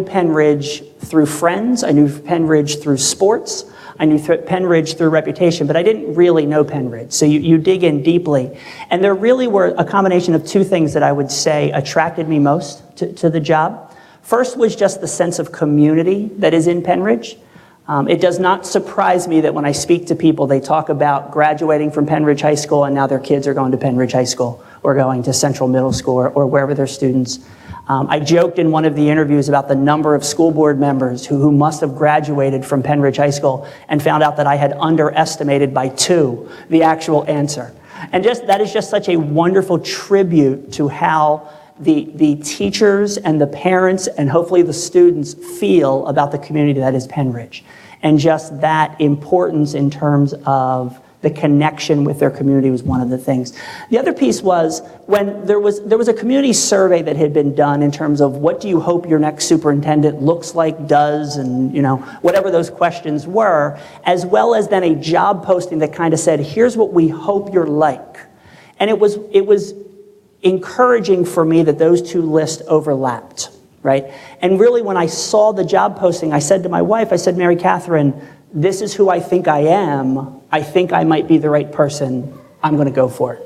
Penridge through friends, I knew Penridge through sports, I knew Penridge through reputation, but I didn't really know Penridge. So you dig in deeply. And there really were a combination of two things that I would say attracted me most to the job. First was just the sense of community that is in Penridge. It does not surprise me that when I speak to people, they talk about graduating from Penridge High School and now their kids are going to Penridge High School or going to Central Middle School or wherever their students. I joked in one of the interviews about the number of school board members who must have graduated from Penridge High School and found out that I had underestimated by 2 the actual answer. And that is just such a wonderful tribute to how the teachers and the parents and hopefully the students feel about the community that is Penridge. And just that importance in terms of the connection with their community was one of the things. The other piece was when there was a community survey that had been done in terms of what do you hope your next superintendent looks like, does, and whatever those questions were, as well as then a job posting that kind of said, here's what we hope you're like. And it was encouraging for me that those two lists overlapped, right? And really when I saw the job posting, I said to my wife, I said, Mary Catherine, this is who I think I am. I think I might be the right person. I'm going to go for it.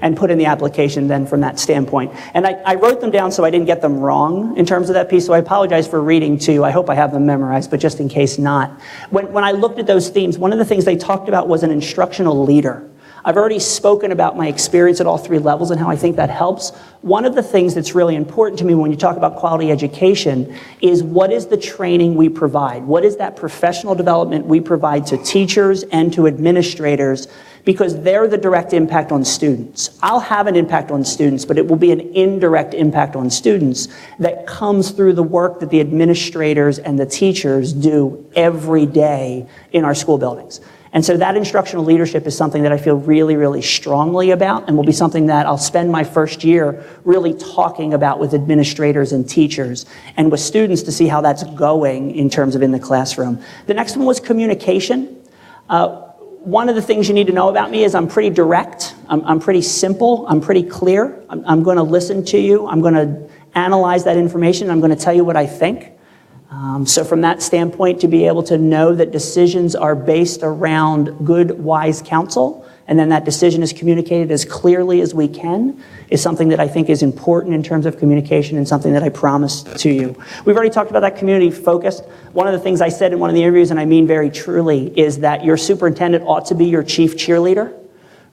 And put in the application then from that standpoint. And I wrote them down so I didn't get them wrong in terms of that piece, so I apologize for reading too. I hope I have them memorized, but just in case not. When I looked at those themes, one of the things they talked about was an instructional leader. I've already spoken about my experience at all 3 levels and how I think that helps. One of the things that's really important to me when you talk about quality education is what is the training we provide? What is that professional development we provide to teachers and to administrators? Because they're the direct impact on students. I'll have an impact on students, but it will be an indirect impact on students that comes through the work that the administrators and the teachers do every day in our school buildings. And so that instructional leadership is something that I feel really, really strongly about and will be something that I'll spend my first year really talking about with administrators and teachers and with students to see how that's going in terms of in the classroom. The next one was communication. One of the things you need to know about me is I'm pretty direct. I'm pretty simple. I'm pretty clear. I'm going to listen to you. I'm going to analyze that information. I'm going to tell you what I think. So from that standpoint, to be able to know that decisions are based around good, wise counsel, and then that decision is communicated as clearly as we can, is something that I think is important in terms of communication and something that I promised to you. We've already talked about that community focus. One of the things I said in one of the interviews, and I mean very truly, is that your superintendent ought to be your chief cheerleader,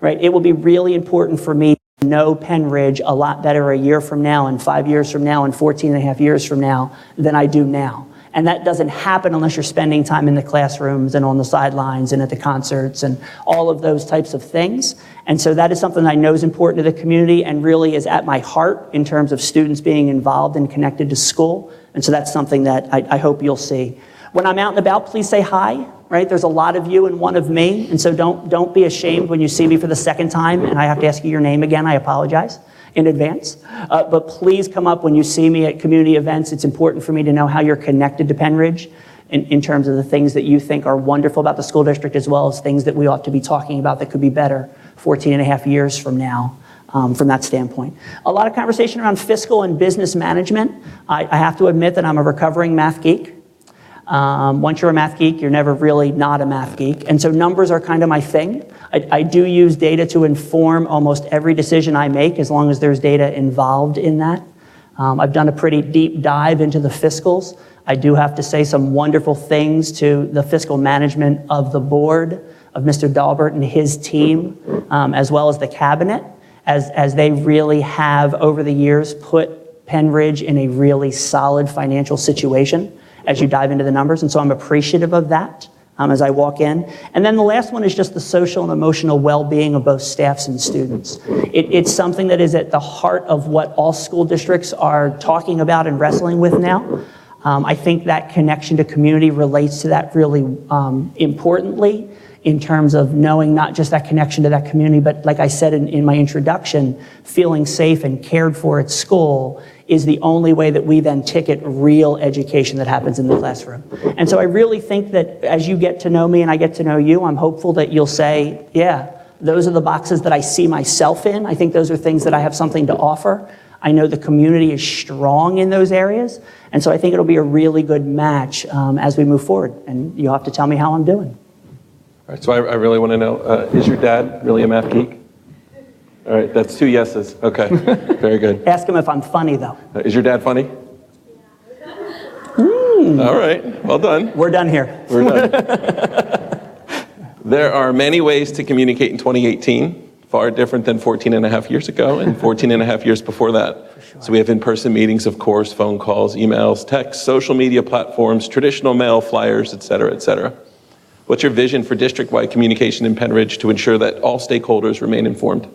right? It will be really important for me to know Penridge a lot better a year from now and 5 years from now and 14 and a half years from now than I do now. And that doesn't happen unless you're spending time in the classrooms and on the sidelines and at the concerts and all of those types of things. And so that is something I know is important to the community and really is at my heart in terms of students being involved and connected to school. And so that's something that I hope you'll see. When I'm out and about, please say hi, right? There's a lot of you and one of me. And so don't be ashamed when you see me for the second time and I have to ask you your name again. I apologize in advance. But please come up when you see me at community events. It's important for me to know how you're connected to Penridge in terms of the things that you think are wonderful about the school district as well as things that we ought to be talking about that could be better 14 and a half years from now from that standpoint. A lot of conversation around fiscal and business management. I have to admit that I'm a recovering math geek. Once you're a math geek, you're never really not a math geek. And so numbers are kind of my thing. I do use data to inform almost every decision I make as long as there's data involved in that. I've done a pretty deep dive into the fiscals. I do have to say some wonderful things to the fiscal management of the board, of Mr. Dalbert and his team, as well as the cabinet, as they really have over the years put Penridge in a really solid financial situation as you dive into the numbers. And so I'm appreciative of that as I walk in. And then the last one is just the social and emotional well-being of both staffs and students. It's something that is at the heart of what all school districts are talking about and wrestling with now. I think that connection to community relates to that really importantly in terms of knowing not just that connection to that community, but like I said in my introduction, feeling safe and cared for at school is the only way that we then ticket real education that happens in the classroom. And so I really think that as you get to know me and I get to know you, I'm hopeful that you'll say, yeah, those are the boxes that I see myself in. I think those are things that I have something to offer. I know the community is strong in those areas. And so I think it'll be a really good match as we move forward. And you'll have to tell me how I'm doing. All right, so I really want to know, is your dad really a math geek? All right, that's 2 yeses. Okay, very good. Ask him if I'm funny, though. Is your dad funny? All right, well done. We're done here. We're done. There are many ways to communicate in 2018, far different than 14 and a half years ago and 14 and a half years before that. Sure. So we have in-person meetings, of course, phone calls, emails, texts, social media platforms, traditional mail, flyers, et cetera, et cetera. What's your vision for district-wide communication in Penridge to ensure that all stakeholders remain informed?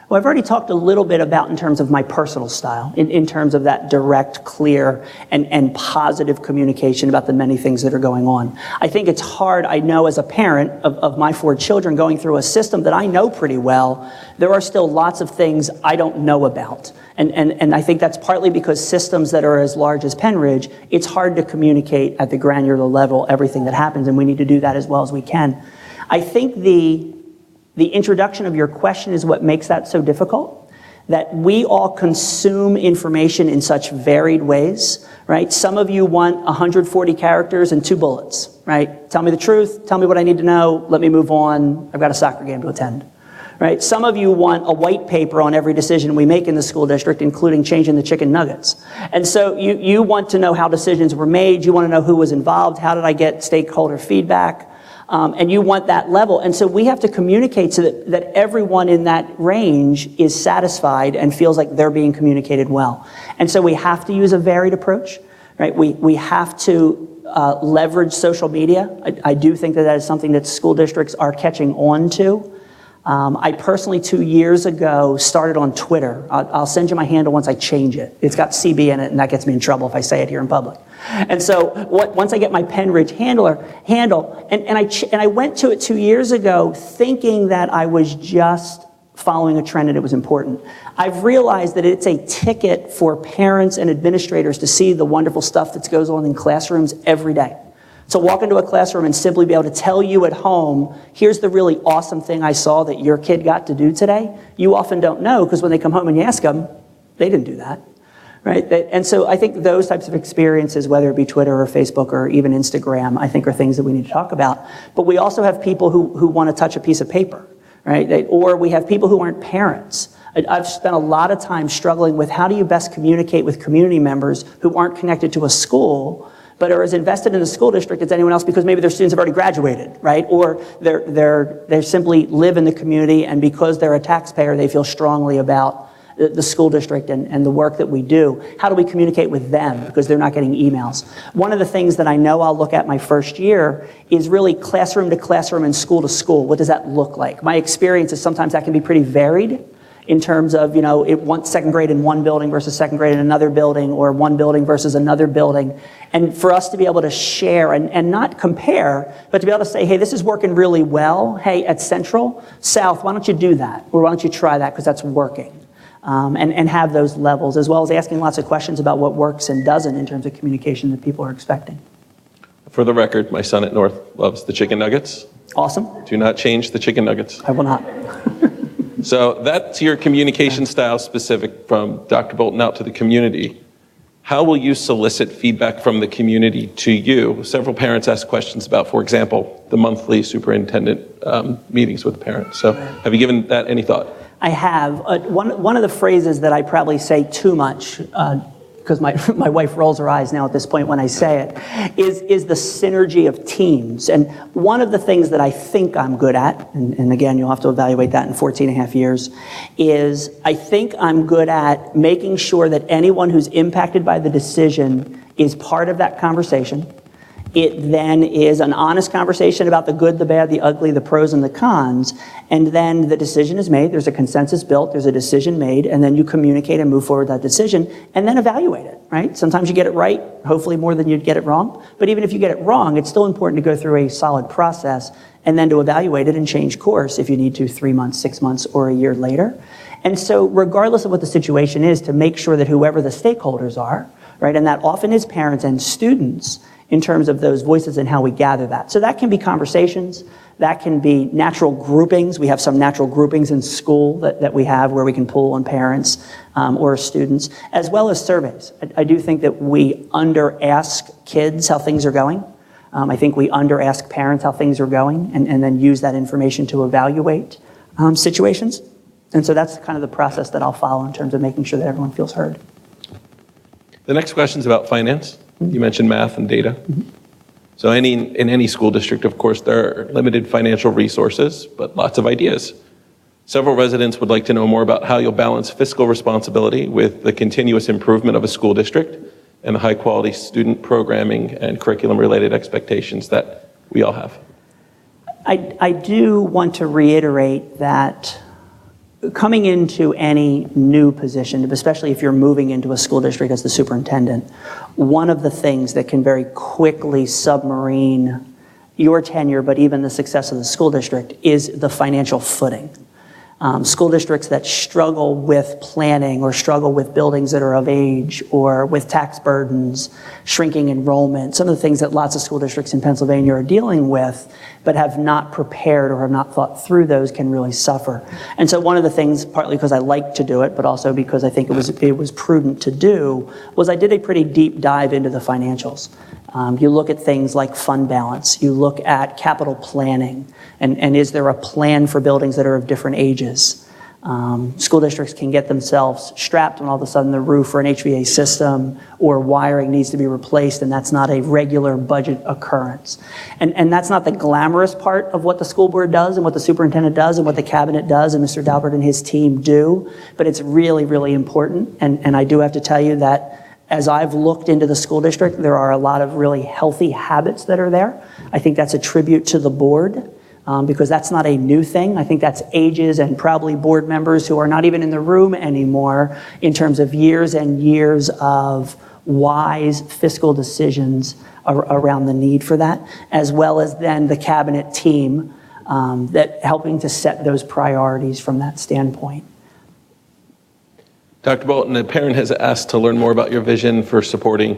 Well, I've already talked a little bit about in terms of my personal style, in terms of that direct, clear, and positive communication about the many things that are going on. I think it's hard, I know as a parent of my 4 children going through a system that I know pretty well, there are still lots of things I don't know about. And I think that's partly because systems that are as large as Penridge, it's hard to communicate at the granular level everything that happens, and we need to do that as well as we can. I think the introduction of your question is what makes that so difficult, that we all consume information in such varied ways, right? Some of you want 140 characters and 2 bullets, right? Tell me the truth, tell me what I need to know, let me move on, I've got a soccer game to attend, right? Some of you want a white paper on every decision we make in the school district, including changing the chicken nuggets. And so you want to know how decisions were made, you want to know who was involved, how did I get stakeholder feedback, and you want that level. And so we have to communicate so that everyone in that range is satisfied and feels like they're being communicated well. And so we have to use a varied approach, right? We have to leverage social media. I do think that is something that school districts are catching on to. I personally, 2 years ago, started on Twitter. I'll send you my handle once I change it. It's got CB in it, and that gets me in trouble if I say it here in public. And so once I get my Penridge handle, and I went to it 2 years ago thinking that I was just following a trend and it was important. I've realized that it's a ticket for parents and administrators to see the wonderful stuff that goes on in classrooms every day. So walk into a classroom and simply be able to tell you at home, here's the really awesome thing I saw that your kid got to do today. You often don't know because when they come home and you ask them, they didn't do that, right? And so I think those types of experiences, whether it be Twitter or Facebook or even Instagram, I think are things that we need to talk about. But we also have people who want to touch a piece of paper, right? Or we have people who aren't parents. I've spent a lot of time struggling with how do you best communicate with community members who aren't connected to a school but are as invested in the school district as anyone else because maybe their students have already graduated, right? Or they simply live in the community, and because they're a taxpayer, they feel strongly about the school district and the work that we do. How do we communicate with them because they're not getting emails? One of the things that I know I'll look at my first year is really classroom to classroom and school to school. What does that look like? My experience is sometimes that can be pretty varied in terms of, second grade in one building versus second grade in another building, or one building versus another building. And for us to be able to share and not compare, but to be able to say, hey, this is working really well. Hey, at Central, South, why don't you do that? Or why don't you try that because that's working? And have those levels, as well as asking lots of questions about what works and doesn't in terms of communication that people are expecting. For the record, my son at North loves the chicken nuggets. Awesome. Do not change the chicken nuggets. I will not. So that's your communication style specific from Dr. Bolton out to the community. How will you solicit feedback from the community to you? Several parents ask questions about, for example, the monthly superintendent meetings with parents. So have you given that any thought? I have. One of the phrases that I probably say too much, because my wife rolls her eyes now at this point when I say it, is the synergy of teams. And one of the things that I think I'm good at, and again, you'll have to evaluate that in 14 and a half years, is I think I'm good at making sure that anyone who's impacted by the decision is part of that conversation. It then is an honest conversation about the good, the bad, the ugly, the pros and the cons, and then the decision is made, there's a consensus built, there's a decision made, and then you communicate and move forward that decision, and then evaluate it, right? Sometimes you get it right, hopefully more than you'd get it wrong, but even if you get it wrong, it's still important to go through a solid process and then to evaluate it and change course if you need to 3 months, 6 months, or a year later. And so regardless of what the situation is, to make sure that whoever the stakeholders are, right? And that often is parents and students in terms of those voices and how we gather that. So that can be conversations, that can be natural groupings. We have some natural groupings in school that we have where we can pull on parents or students, as well as surveys. I do think that we under-ask kids how things are going. I think we under-ask parents how things are going and then use that information to evaluate situations. And so that's kind of the process that I'll follow in terms of making sure that everyone feels heard. The next question is about finance. You mentioned math and data. So in any school district, of course, there are limited financial resources, but lots of ideas. Several residents would like to know more about how you'll balance fiscal responsibility with the continuous improvement of a school district and the high-quality student programming and curriculum-related expectations that we all have. I do want to reiterate that coming into any new position, especially if you're moving into a school district as the superintendent, one of the things that can very quickly submarine your tenure, but even the success of the school district, is the financial footing. School districts that struggle with planning or struggle with buildings that are of age or with tax burdens, shrinking enrollment, some of the things that lots of school districts in Pennsylvania are dealing with, but have not prepared or have not thought through those, can really suffer. And so one of the things, partly because I like to do it, but also because I think it was prudent to do, was I did a pretty deep dive into the financials. You look at things like fund balance, you look at capital planning, and is there a plan for buildings that are of different ages? School districts can get themselves strapped when all of a sudden the roof or an HVAC system or wiring needs to be replaced, and that's not a regular budget occurrence. And that's not the glamorous part of what the school board does and what the superintendent does and what the cabinet does and Mr. Dalbert and his team do, but it's really, really important. And I do have to tell you that as I've looked into the school district, there are a lot of really healthy habits that are there. I think that's a tribute to the board. Because that's not a new thing. I think that's ages and probably board members who are not even in the room anymore in terms of years and years of wise fiscal decisions around the need for that, as well as then the cabinet team that helping to set those priorities from that standpoint. Dr. Bolton, a parent has asked to learn more about your vision for supporting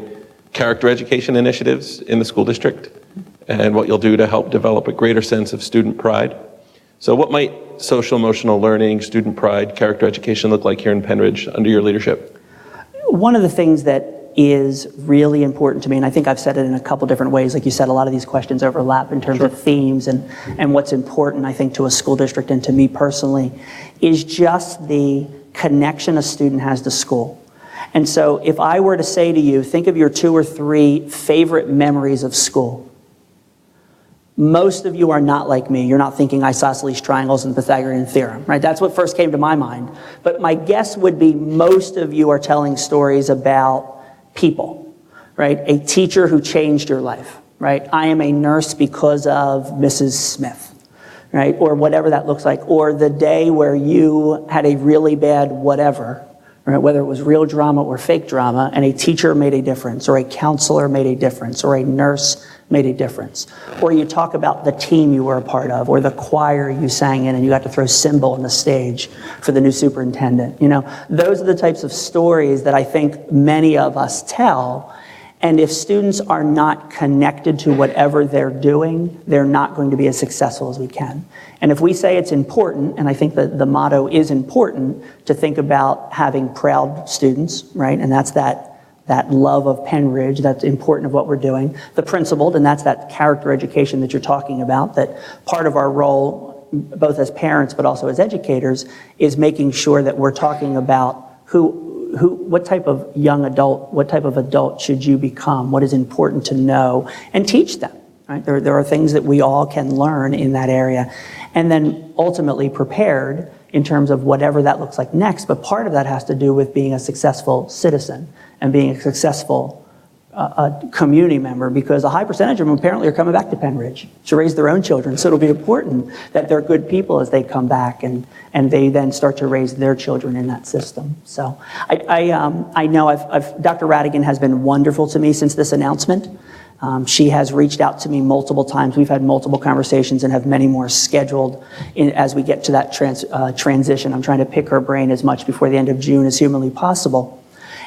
character education initiatives in the school district and what you'll do to help develop a greater sense of student pride. So what might social emotional learning, student pride, character education look like here in Penridge under your leadership? One of the things that is really important to me, and I think I've said it in a couple different ways, like you said, a lot of these questions overlap in terms of themes and what's important, I think, to a school district and to me personally, is just the connection a student has to school. And so if I were to say to you, think of your 2 or 3 favorite memories of school. Most of you are not like me. You're not thinking isosceles triangles and the Pythagorean theorem, right? That's what first came to my mind. But my guess would be most of you are telling stories about people, right? A teacher who changed your life, right? I am a nurse because of Mrs. Smith, right? Or whatever that looks like. Or the day where you had a really bad whatever, right? Whether it was real drama or fake drama, and a teacher made a difference, or a counselor made a difference, or a nurse made a difference. Or you talk about the team you were a part of, or the choir you sang in and you got to throw cymbal on the stage for the new superintendent. You know, those are the types of stories that I think many of us tell. And if students are not connected to whatever they're doing, they're not going to be as successful as we can. And if we say it's important, and I think that the motto is important, to think about having proud students, right? And that's that love of Penridge, that's important of what we're doing. The principled, and that's that character education that you're talking about, that part of our role, both as parents but also as educators, is making sure that we're talking about what type of young adult, what type of adult should you become, what is important to know, and teach them. Right? There are things that we all can learn in that area. And then ultimately prepared in terms of whatever that looks like next, but part of that has to do with being a successful citizen and being a successful community member, because a high percentage of them apparently are coming back to Penridge to raise their own children. So it'll be important that they're good people as they come back and they then start to raise their children in that system. So I know Dr. Radigan has been wonderful to me since this announcement. She has reached out to me multiple times. We've had multiple conversations and have many more scheduled as we get to that transition. I'm trying to pick her brain as much before the end of June as humanly possible.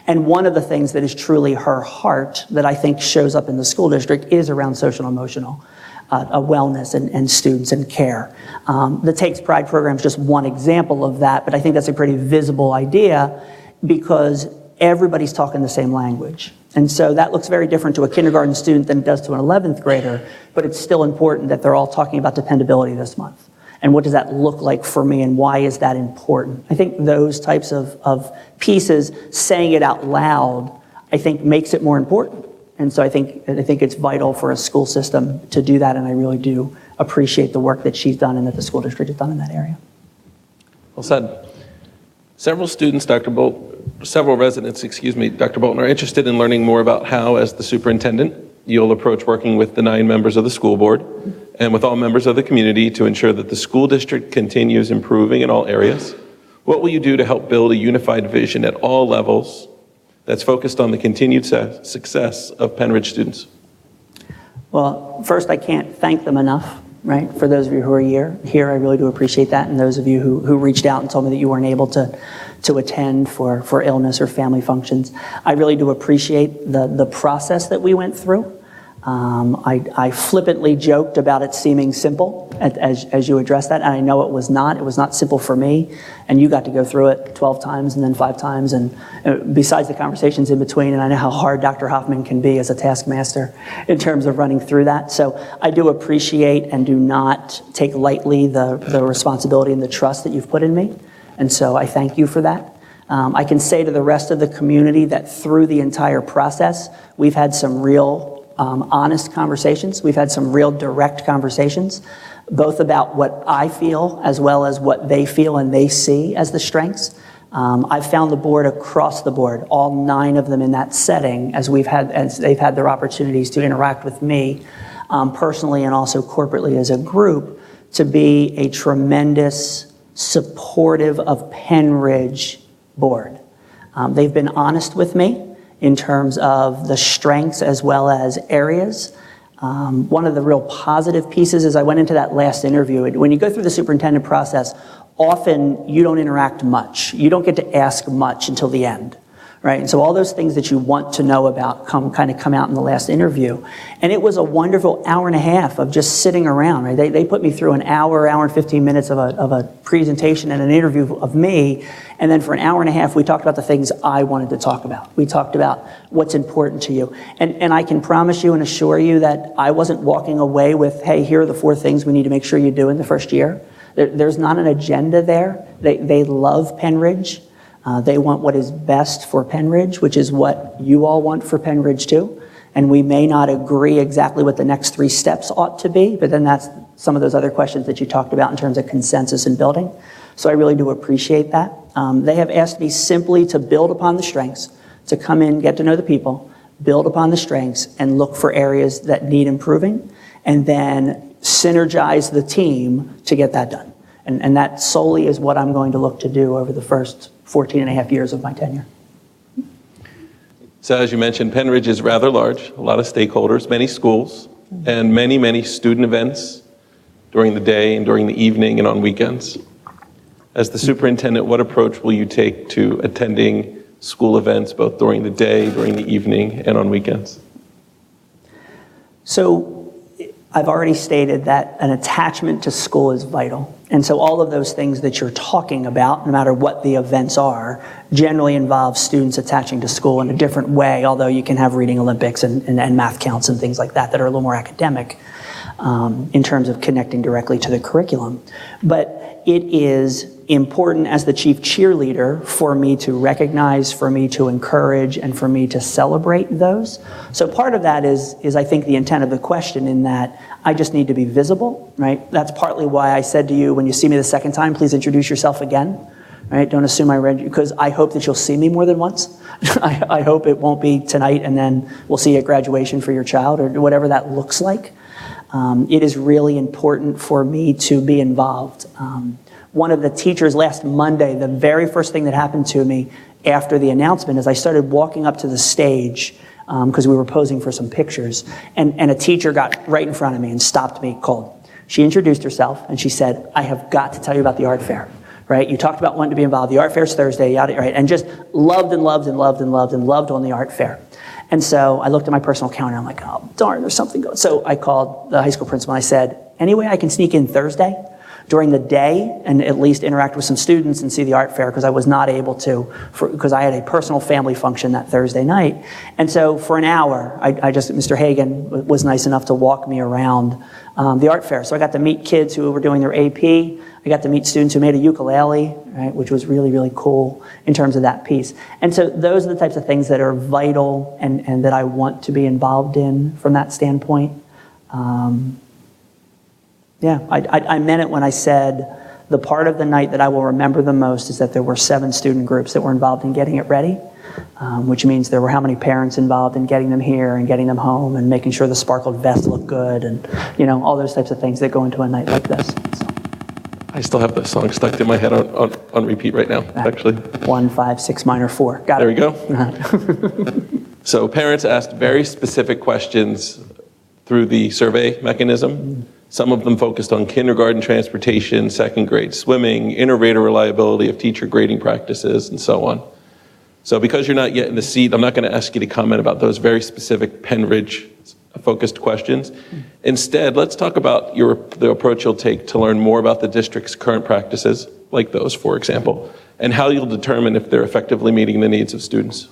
And one of the things that is truly her heart that I think shows up in the school district is around social and emotional wellness and students and care. The Takes Pride program is just one example of that, but I think that's a pretty visible idea because everybody's talking the same language. And so that looks very different to a kindergarten student than it does to an 11th grader, but it's still important that they're all talking about dependability this month. And what does that look like for me, and why is that important? I think those types of pieces, saying it out loud, I think makes it more important. And so I think it's vital for a school system to do that, and I really do appreciate the work that she's done and that the school district has done in that area. Well said. Several residents, Dr. Bolton, are interested in learning more about how, as the superintendent, you'll approach working with the 9 members of the school board and with all members of the community to ensure that the school district continues improving in all areas. What will you do to help build a unified vision at all levels that's focused on the continued success of Penn Ridge students? Well, first, I can't thank them enough, right? For those of you who are here, I really do appreciate that. And those of you who reached out and told me that you weren't able to attend for illness or family functions, I really do appreciate the process that we went through. I flippantly joked about it seeming simple as you addressed that, and I know it was not. It was not simple for me, and you got to go through it 12 times and then 5 times, and besides the conversations in between, and I know how hard Dr. Hoffman can be as a taskmaster in terms of running through that. So I do appreciate and do not take lightly the responsibility and the trust that you've put in me, and so I thank you for that. I can say to the rest of the community that through the entire process, we've had some real honest conversations. We've had some real direct conversations, both about what I feel as well as what they feel and they see as the strengths. I've found the board across the board, all 9 of them in that setting, as they've had their opportunities to interact with me personally and also corporately as a group, to be a tremendous supportive of Penn Ridge board. They've been honest with me in terms of the strengths as well as areas. One of the real positive pieces is I went into that last interview. When you go through the superintendent process, often you don't interact much. You don't get to ask much until the end, right? And so all those things that you want to know about come out in the last interview. And it was a wonderful hour and a half of just sitting around, right? They put me through an hour and 15 minutes of a presentation and an interview of me. And then for an hour and a half, we talked about the things I wanted to talk about. We talked about what's important to you. And I can promise you and assure you that I wasn't walking away with, hey, here are the 4 things we need to make sure you do in the first year. There's not an agenda there. They love Penn Ridge. They want what is best for Penn Ridge, which is what you all want for Penn Ridge too. And we may not agree exactly what the next 3 steps ought to be, but then that's some of those other questions that you talked about in terms of consensus and building. So I really do appreciate that. They have asked me simply to build upon the strengths, to come in, get to know the people, build upon the strengths, and look for areas that need improving, and then synergize the team to get that done. And that solely is what I'm going to look to do over the first 14 and a half years of my tenure. So as you mentioned, Penn Ridge is rather large, a lot of stakeholders, many schools, and many, many student events during the day and during the evening and on weekends. As the superintendent, what approach will you take to attending school events both during the day, during the evening, and on weekends? So I've already stated that an attachment to school is vital. And so all of those things that you're talking about, no matter what the events are, generally involve students attaching to school in a different way, although you can have reading Olympics and math counts and things like that are a little more academic in terms of connecting directly to the curriculum. But it is important as the chief cheerleader for me to recognize, for me to encourage, and for me to celebrate those. So part of that is I think the intent of the question, in that I just need to be visible, right? That's partly why I said to you, when you see me the second time, please introduce yourself again, right? Don't assume I read you, because I hope that you'll see me more than once. I hope it won't be tonight and then we'll see you at graduation for your child, or whatever that looks like. It is really important for me to be involved. One of the teachers last Monday, the very first thing that happened to me after the announcement is I started walking up to the stage because we were posing for some pictures, and a teacher got right in front of me and stopped me cold. She introduced herself and she said, "I have got to tell you about the art fair." right? You talked about wanting to be involved. The art fair's Thursday, right? And just loved and loved and loved and loved and loved on the art fair. And so I looked at my personal calendar. I'm like, oh, darn, there's something going. So I called the high school principal and I said, any way I can sneak in Thursday during the day and at least interact with some students and see the art fair, because I was not able to, because I had a personal family function that Thursday night. And so for an hour, Mr. Hagan was nice enough to walk me around the art fair. So I got to meet kids who were doing their AP. I got to meet students who made a ukulele, right, which was really, really cool in terms of that piece. And so those are the types of things that are vital and that I want to be involved in from that standpoint. I meant it when I said the part of the night that I will remember the most is that there were 7 student groups that were involved in getting it ready, which means there were how many parents involved in getting them here and getting them home and making sure the sparkled vest looked good and, all those types of things that go into a night like this. So. I still have the song stuck in my head on repeat right now, actually. 1, 5, 6 minor 4. Got there it. There we go. So parents asked very specific questions through the survey mechanism. Some of them focused on kindergarten transportation, second grade swimming, inter-rater reliability of teacher grading practices, and so on. So because you're not yet in the seat, I'm not going to ask you to comment about those very specific Penn Ridge focused questions. Instead, let's talk about the approach you'll take to learn more about the district's current practices, like those, for example, and how you'll determine if they're effectively meeting the needs of students.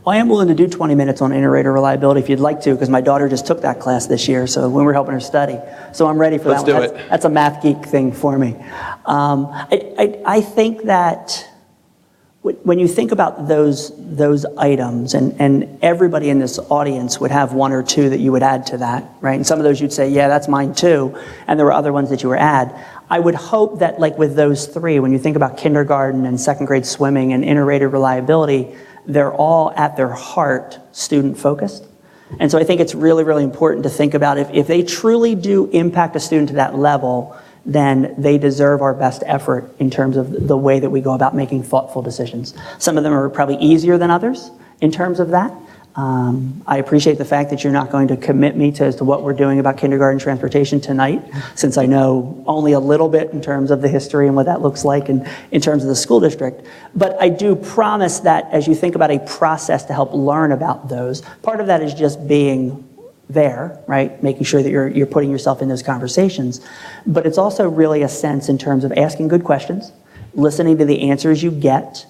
Well, I am willing to do 20 minutes on inter-rater reliability if you'd like to, because my daughter just took that class this year, so when we're helping her study. So I'm ready for that one. Let's do it. That's a math geek thing for me. I think that when you think about those items, and everybody in this audience would have 1 or 2 that you would add to that, right? And some of those you'd say, yeah, that's mine too, and there were other ones that you would add. I would hope that, like with those 3, when you think about kindergarten and second grade swimming and inter-rater reliability, they're all at their heart student focused. And so I think it's really, really important to think about if they truly do impact a student to that level, then they deserve our best effort in terms of the way that we go about making thoughtful decisions. Some of them are probably easier than others in terms of that. I appreciate the fact that you're not going to commit me as to what we're doing about kindergarten transportation tonight, since I know only a little bit in terms of the history and what that looks like and in terms of the school district. But I do promise that as you think about a process to help learn about those, part of that is just being there, right? Making sure that you're putting yourself in those conversations. But it's also really a sense in terms of asking good questions, listening to the answers you get,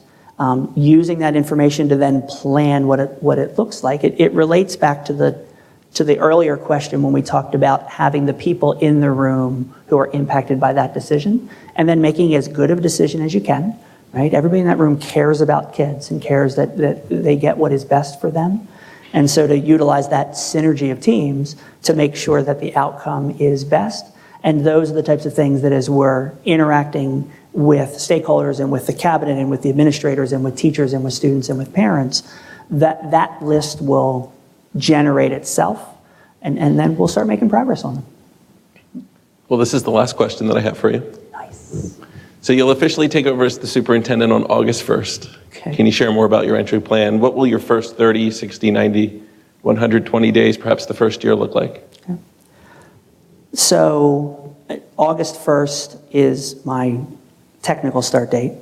using that information to then plan what it looks like. It relates back to the earlier question when we talked about having the people in the room who are impacted by that decision, and then making as good of a decision as you can, right? Everybody in that room cares about kids and cares that they get what is best for them. And so to utilize that synergy of teams to make sure that the outcome is best. And those are the types of things that as we're interacting with stakeholders and with the cabinet and with the administrators and with teachers and with students and with parents, that list will generate itself, and then we'll start making progress on them. Well, this is the last question that I have for you. Nice. So you'll officially take over as the superintendent on August 1st. Okay. Can you share more about your entry plan? What will your first 30, 60, 90, 120 days, perhaps the first year, look like? Okay. So August 1st is my technical start date.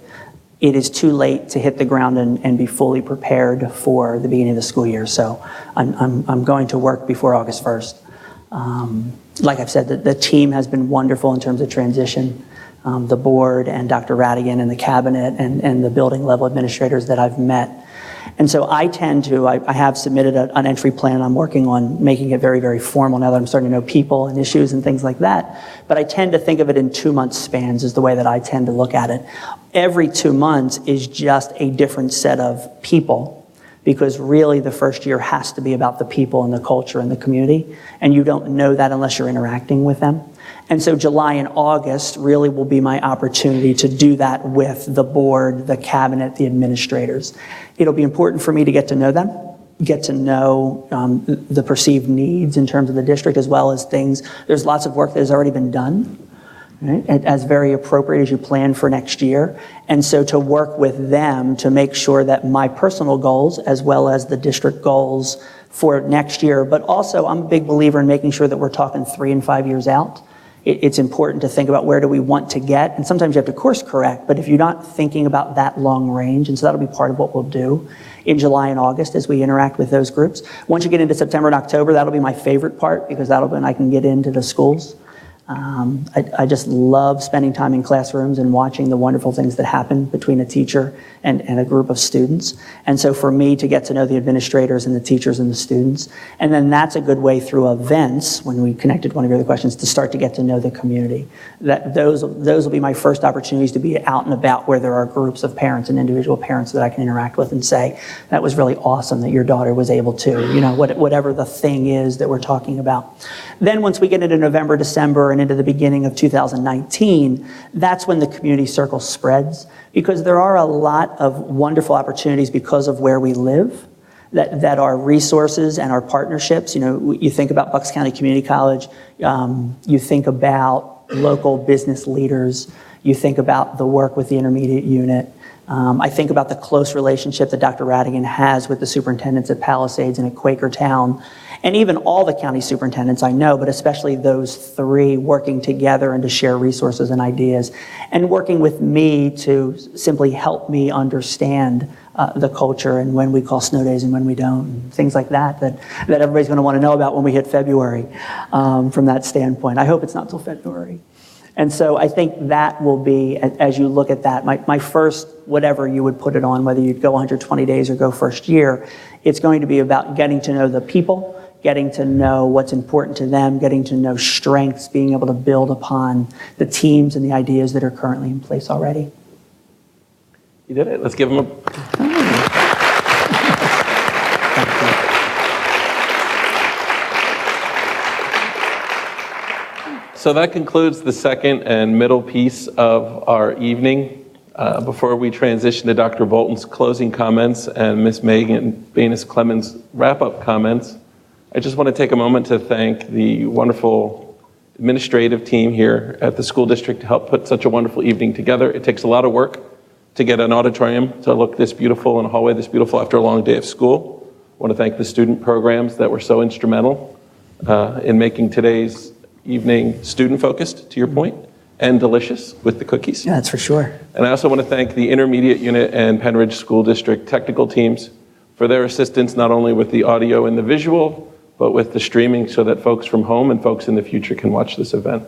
It is too late to hit the ground and be fully prepared for the beginning of the school year. So I'm going to work before August 1st. Like I've said, the team has been wonderful in terms of transition. The board and Dr. Radigan and the cabinet and the building level administrators that I've met. And so I have submitted an entry plan. I'm working on making it very, very formal now that I'm starting to know people and issues and things like that. But I tend to think of it in 2-month spans is the way that I tend to look at it. Every 2 months is just a different set of people, because really the first year has to be about the people and the culture and the community. And you don't know that unless you're interacting with them. And so July and August really will be my opportunity to do that with the board, the cabinet, the administrators. It'll be important for me to get to know them, get to know the perceived needs in terms of the district, as well as things. There's lots of work that has already been done, right, as very appropriate as you plan for next year. And so to work with them to make sure that my personal goals, as well as the district goals for next year, but also I'm a big believer in making sure that we're talking 3 and 5 years out. it's important to think about where do we want to get, and sometimes you have to course correct, but if you're not thinking about that long range, and so that'll be part of what we'll do in July and August as we interact with those groups. Once you get into September and October, that'll be my favorite part, because that'll be when I can get into the schools. I just love spending time in classrooms and watching the wonderful things that happen between a teacher and a group of students. And so for me to get to know the administrators and the teachers and the students, and then that's a good way through events, when we connected one of your other questions, to start to get to know the community. Those will be my first opportunities to be out and about where there are groups of parents and individual parents that I can interact with and say, that was really awesome that your daughter was able to, whatever the thing is that we're talking about. Then once we get into November, December, and into the beginning of 2019, that's when the community circle spreads, because there are a lot of wonderful opportunities because of where we live that are resources and our partnerships. You think about Bucks County Community College, you think about local business leaders, you think about the work with the intermediate unit. I think about the close relationship that Dr. Radigan has with the superintendents at Palisades and at Quakertown, and even all the county superintendents I know, but especially those three working together and to share resources and ideas, and working with me to simply help me understand the culture and when we call snow days and when we don't, and things like that everybody's going to want to know about when we hit February from that standpoint. I hope it's not till February. And so I think that will be, as you look at that, my first, whatever you would put it on, whether you'd go 120 days or go first year, it's going to be about getting to know the people, getting to know what's important to them, getting to know strengths, being able to build upon the teams and the ideas that are currently in place already. You did it. Let's give them So that concludes the second and middle piece of our evening. Before we transition to Dr. Bolton's closing comments and Ms. Megan Banis-Clemens' wrap-up comments, I just want to take a moment to thank the wonderful administrative team here at the school district to help put such a wonderful evening together. It takes a lot of work to get an auditorium to look this beautiful and a hallway this beautiful after a long day of school. I want to thank the student programs that were so instrumental in making today's evening student-focused, to your point, and delicious with the cookies. Yeah, that's for sure. And I also want to thank the intermediate unit and Penn Ridge School District technical teams for their assistance not only with the audio and the visual, but with the streaming so that folks from home and folks in the future can watch this event.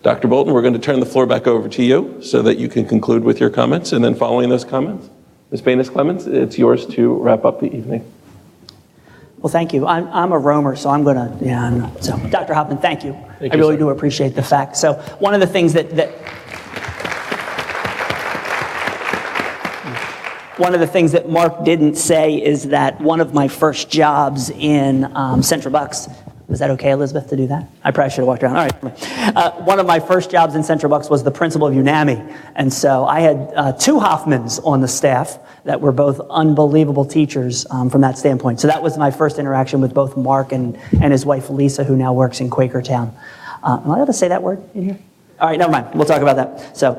Dr. Bolton, we're going to turn the floor back over to you so that you can conclude with your comments, and then following those comments, Ms. Banis-Clemens, it's yours to wrap up the evening. Well, thank you. I'm a roamer, so I'm going to, So, Dr. Hoffman, thank you. Thank I you, really sir. do appreciate the fact. So, one of the things that Mark didn't say is that one of my first jobs in Central Bucks, is that okay, Elizabeth, to do that? I probably should have walked around. All right. One of my first jobs in Central Bucks was the principal of UNAMI. And so I had two Hoffmans on the staff that were both unbelievable teachers from that standpoint. So that was my first interaction with both Mark and his wife, Lisa, who now works in Quakertown. Am I allowed to say that word in here? All right, never mind. We'll talk about that. So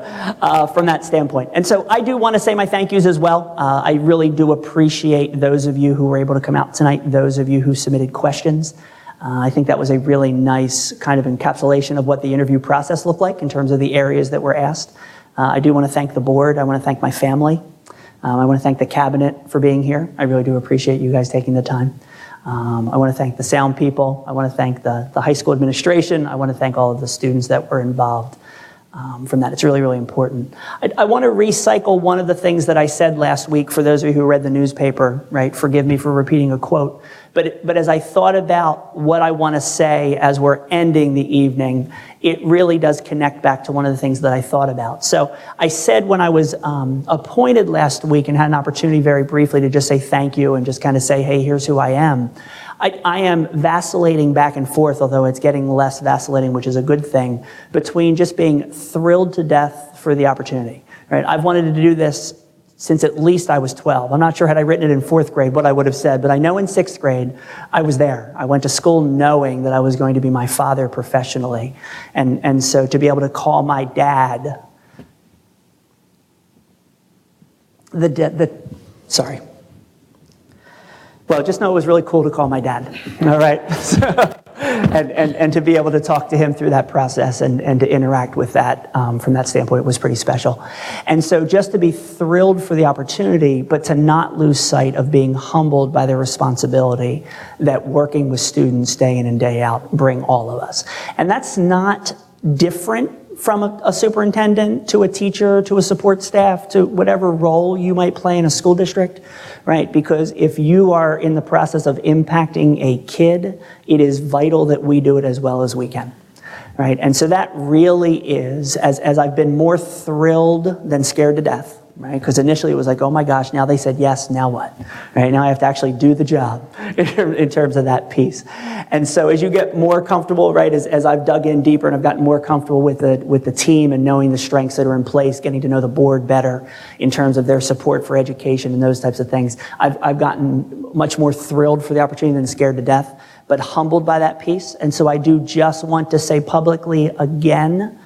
from that standpoint. And so I do want to say my thank yous as well. I really do appreciate those of you who were able to come out tonight, those of you who submitted questions. I think that was a really nice kind of encapsulation of what the interview process looked like in terms of the areas that were asked. I do want to thank the board. I want to thank my family. I want to thank the cabinet for being here. I really do appreciate you guys taking the time. I want to thank the sound people. I want to thank the high school administration. I want to thank all of the students that were involved from that. It's really, really important. I want to recycle one of the things that I said last week for those of you who read the newspaper, right? Forgive me for repeating a quote. But as I thought about what I want to say as we're ending the evening, it really does connect back to one of the things that I thought about. So I said when I was appointed last week and had an opportunity very briefly to just say thank you and just kind of say, hey, here's who I am. I am vacillating back and forth, although it's getting less vacillating, which is a good thing, between just being thrilled to death for the opportunity. Right? I've wanted to do this since at least I was 12. I'm not sure had I written it in 4th grade what I would have said, but I know in 6th grade I was there. I went to school knowing that I was going to be my father professionally. And so to be able to call my dad, sorry. Well, just know it was really cool to call my dad. All right. and to be able to talk to him through that process and to interact with that from that standpoint was pretty special. And so just to be thrilled for the opportunity, but to not lose sight of being humbled by the responsibility that working with students day in and day out bring all of us. And that's not different from a superintendent to a teacher to a support staff to whatever role you might play in a school district, right? Because if you are in the process of impacting a kid, it is vital that we do it as well as we can, right? And so that really is, as I've been more thrilled than scared to death, right? Because initially it was like, oh my gosh, now they said yes, now what? Right? Now I have to actually do the job in terms of that piece. And so as you get more comfortable, right, as I've dug in deeper and I've gotten more comfortable with the team and knowing the strengths that are in place, getting to know the board better in terms of their support for education and those types of things, I've gotten much more thrilled for the opportunity than scared to death, but humbled by that piece. And so I do just want to say publicly again,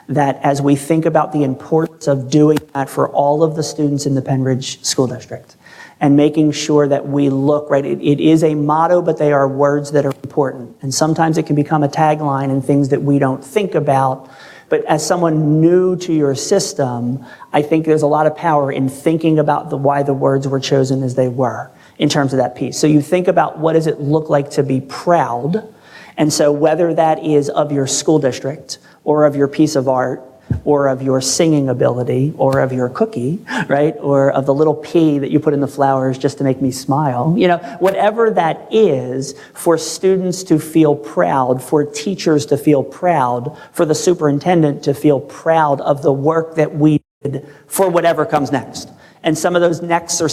that as we think about the importance of doing that for all of the students in the Penridge School District and making sure that we look, right, it is a motto, but they are words that are important. And sometimes it can become a tagline and things that we don't think about. But as someone new to your system, I think there's a lot of power in thinking about why the words were chosen as they were in terms of that piece. So you think about what does it look like to be proud. And so whether that is of your school district or of your piece of art or of your singing ability or of your cookie, right, or of the little pea that you put in the flowers just to make me smile, you know, whatever that is, for students to feel proud, for teachers to feel proud, for the superintendent to feel proud of the work that we did for whatever comes next. And some of those nexts are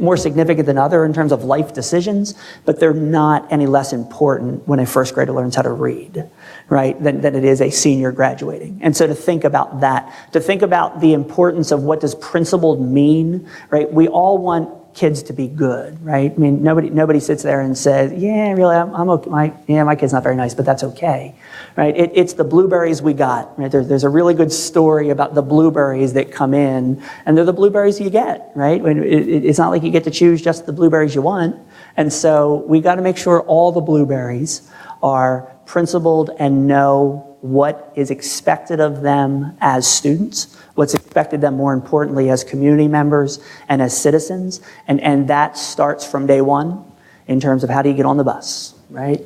more significant than other in terms of life decisions, but they're not any less important when a first grader learns how to read, right, than it is a senior graduating. And so to think about that, to think about the importance of what does principled mean, right? We all want kids to be good, right? I mean, nobody sits there and says, yeah, really, I'm okay. My kid's not very nice, but that's okay, right? It's the blueberries we got, right? There's a really good story about the blueberries that come in, and they're the blueberries you get, right? It's not like you get to choose just the blueberries you want. And so we got to make sure all the blueberries are principled and know what is expected of them as students, what's expected of them more importantly as community members and as citizens, and that starts from day one in terms of how do you get on the bus, right?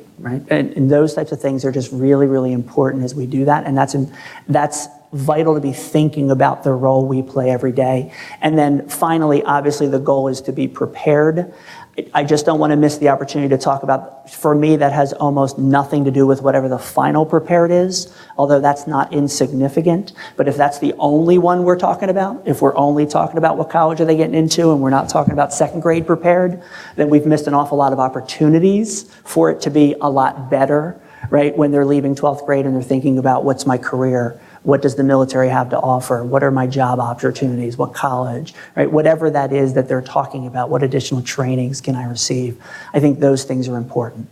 And those types of things are just really, really important as we do that, and that's vital to be thinking about the role we play every day. And then finally, obviously the goal is to be prepared. I just don't want to miss the opportunity to talk about, for me, that has almost nothing to do with whatever the final prepared is, although that's not insignificant. But if that's the only one we're talking about, if we're only talking about what college are they getting into and we're not talking about second grade prepared, then we've missed an awful lot of opportunities for it to be a lot better, right, when they're leaving 12th grade and they're thinking about what's my career. What does the military have to offer? What are my job opportunities? What college, right? Whatever that is that they're talking about, what additional trainings can I receive? I think those things are important.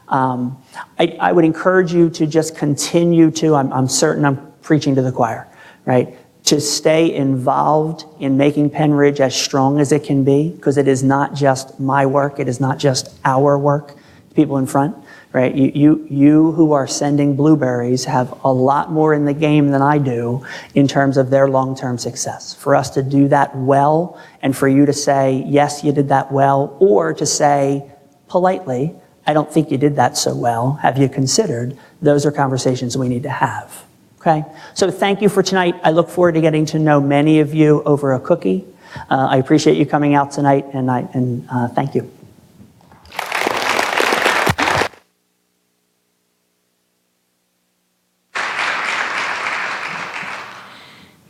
I would encourage you to just continue to, I'm certain I'm preaching to the choir, right? To stay involved in making Penridge as strong as it can be, because it is not just my work, it is not just our work, people in front. Right, you who are sending blueberries have a lot more in the game than I do in terms of their long-term success. For us to do that well, and for you to say, yes, you did that well, or to say politely, I don't think you did that so well, have you considered? Those are conversations we need to have, okay? So thank you for tonight. I look forward to getting to know many of you over a cookie. I appreciate you coming out tonight, and thank you.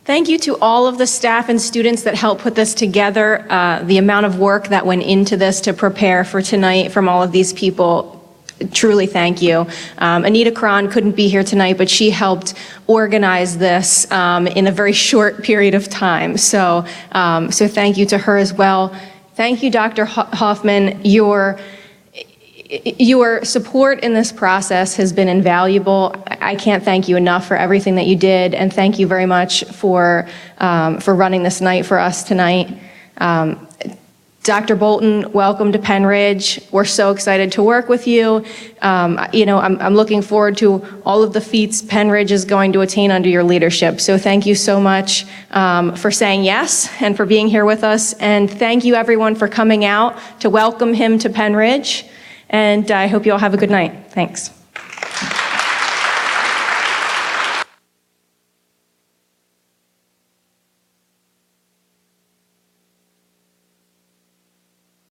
Thank you to all of the staff and students that helped put this together. The amount of work that went into this to prepare for tonight from all of these people, truly thank you. Anita Cron couldn't be here tonight, but she helped organize this in a very short period of time. So thank you to her as well. Thank you, Dr. Hoffman. Your support in this process has been invaluable. I can't thank you enough for everything that you did, and thank you very much for running this night for us tonight. Dr. Bolton, welcome to Penn Ridge. We're so excited to work with you. I'm looking forward to all of the feats Penn Ridge is going to attain under your leadership. So thank you so much for saying yes and for being here with us. And thank you everyone for coming out to welcome him to Penn Ridge. And I hope you all have a good night. Thanks.